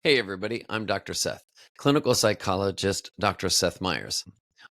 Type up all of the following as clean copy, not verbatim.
Hey, everybody, I'm Dr. Seth, clinical psychologist, Dr. Seth Meyers.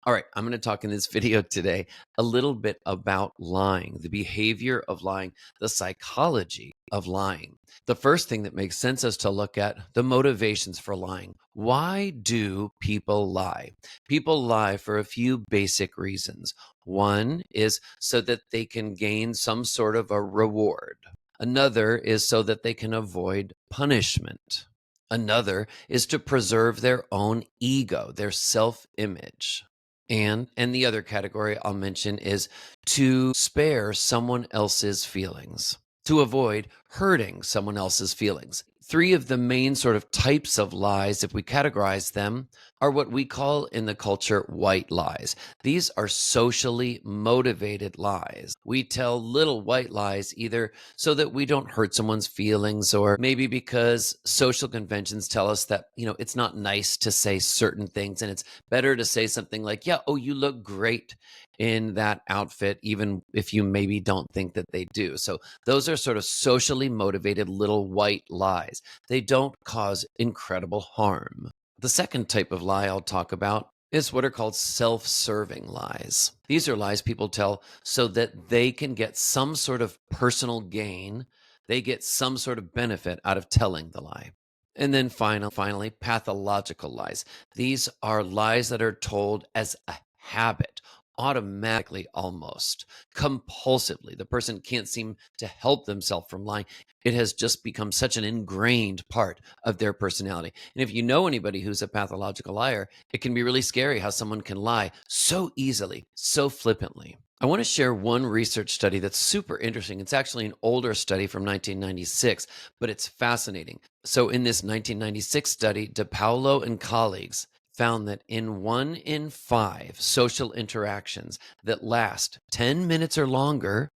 All right, I'm going to talk in this video today a little bit about lying, the behavior of lying, the psychology of lying. The first thing that makes sense is to look at the motivations for lying. Why do people lie? People lie for a few basic reasons. One is so that they can gain some sort of a reward. Another is so that they can avoid punishment. Another is to preserve their own ego, their self-image. And the other category I'll mention is to spare someone else's feelings, to avoid hurting someone else's feelings. Three of the main sort of types of lies, if we categorize them, are what we call in the culture white lies. These are socially motivated lies. We tell little white lies either so that we don't hurt someone's feelings, or maybe because social conventions tell us that, it's not nice to say certain things and it's better to say something like, yeah, oh, you look great in that outfit, even if you maybe don't think that they do. So those are sort of socially motivated little white lies. They don't cause incredible harm. The second type of lie I'll talk about is what are called self-serving lies. These are lies people tell so that they can get some sort of personal gain. They get some sort of benefit out of telling the lie. And then finally, pathological lies. These are lies that are told as a habit, automatically, almost compulsively. The person can't seem to help themselves from lying. It has just become such an ingrained part of their personality. And if you know anybody who's a pathological liar, it can be really scary how someone can lie so easily, so flippantly. I want to share one research study that's super interesting. It's actually an older study from 1996, but it's fascinating. So in this 1996 study, DePaulo and colleagues found that in 1 in 5 social interactions that last 10 minutes or longer,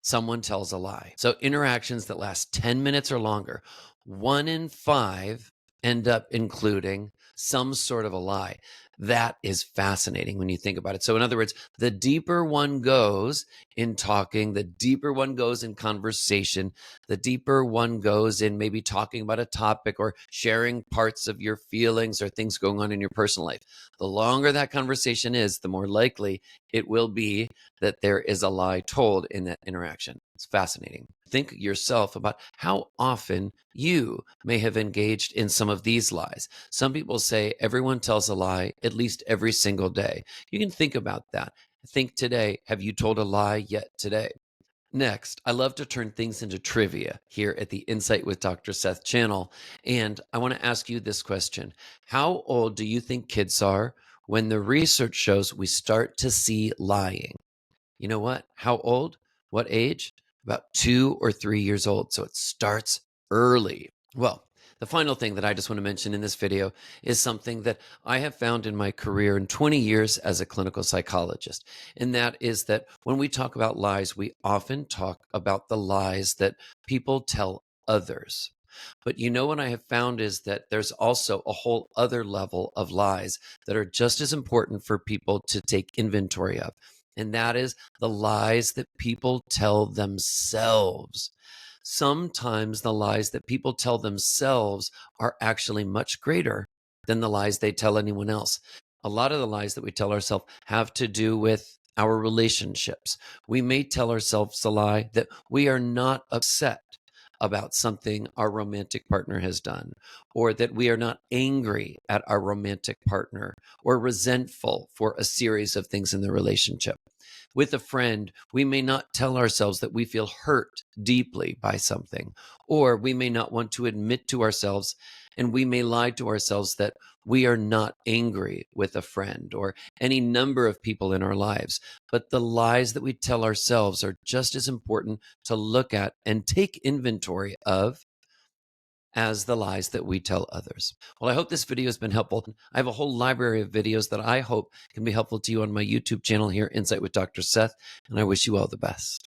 someone tells a lie. So interactions that last 10 minutes or longer, 1 in 5 end up including some sort of a lie. That is fascinating when you think about it. So in other words, the deeper one goes in talking, the deeper one goes in conversation, the deeper one goes in maybe talking about a topic or sharing parts of your feelings or things going on in your personal life. The longer that conversation is, the more likely it will be that there is a lie told in that interaction. It's fascinating. Think yourself about how often you may have engaged in some of these lies. Some people say everyone tells a lie at least every single day. You can think about that. Think today, have you told a lie yet today? Next, I love to turn things into trivia here at the Insight with Dr. Seth channel. And I want to ask you this question. How old do you think kids are when the research shows we start to see lying? You know what? How old? What age? About 2 or 3 years old. So it starts early. Well, the final thing that I just want to mention in this video is something that I have found in my career in 20 years as a clinical psychologist. And that is that when we talk about lies, we often talk about the lies that people tell others. But what I have found is that there's also a whole other level of lies that are just as important for people to take inventory of. And that is the lies that people tell themselves. Sometimes the lies that people tell themselves are actually much greater than the lies they tell anyone else. A lot of the lies that we tell ourselves have to do with our relationships. We may tell ourselves a lie that we are not upset about something our romantic partner has done, or that we are not angry at our romantic partner, or resentful for a series of things in the relationship. With a friend, we may not tell ourselves that we feel hurt deeply by something, or we may not want to admit to ourselves, and we may lie to ourselves that we are not angry with a friend or any number of people in our lives. But the lies that we tell ourselves are just as important to look at and take inventory of as the lies that we tell others. Well, I hope this video has been helpful. I have a whole library of videos that I hope can be helpful to you on my YouTube channel here, Insight with Dr. Seth, and I wish you all the best.